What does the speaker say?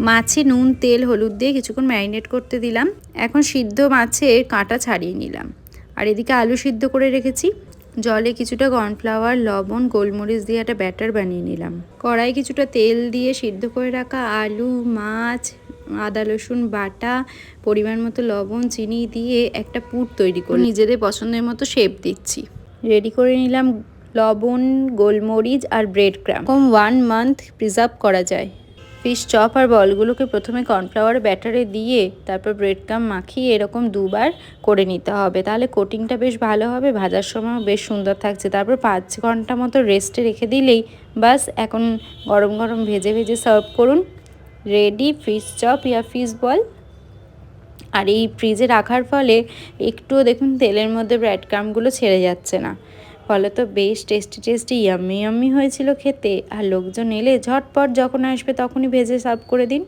মাছে নুন তেল হলুদ দিয়ে কিছুক্ষণ ম্যারিনেট করতে দিলাম। এখন সিদ্ধ মাছের কাঁটা ছাড়িয়ে নিলাম। আর এদিকে আলু সিদ্ধ করে রেখেছি। জলে কিছুটা কর্নফ্লাওয়ার, লবণ, গোলমরিচ দিয়ে একটা ব্যাটার বানিয়ে নিলাম। কড়াই কিছুটা তেল দিয়ে সিদ্ধ করে রাখা আলু, মাছ, আদা রসুন বাটা, পরিমাণ মতো লবণ, চিনি দিয়ে একটা পুর তৈরি করে নিজেদের পছন্দের মতো শেপ দিচ্ছি। রেডি করে নিলাম লবণ, গোলমরিচ আর ব্রেড ক্রাম্ব। 1 মান্থ প্রিজার্ভ করা যায়। ফিশ চপ আর বলগুলোকে প্রথমে কর্নফ্লাওয়ার ব্যাটারে দিয়ে তারপর ব্রেড ক্রাম্ব মাখিয়ে এরকম 2 বার করে নিতে হবে, তাহলে কোটিংটা বেশ ভালো হবে, ভাজার সময়ও বেশ সুন্দর থাকছে। তারপর 5 ঘন্টা মতো রেস্টে রেখে দিলেই বাস এখন গরম গরম ভেজে ভেজে সার্ভ করুন। রেডি ফিশ চপ ইয়া ফিশ বল। আর এই ফ্রিজে রাখার ফলে একটুও দেখুন তেলের মধ্যে ব্রেড ক্রাম্বগুলো ছেড়ে যাচ্ছে না, ফলে তো বেশ টেস্টি ইয়াম্মি ইয়াম্মি হয়েছিল খেতে। আর লোকজন এলে ঝটপট যখন আসবে তখনই ভেজে সার্ভ করে দিন।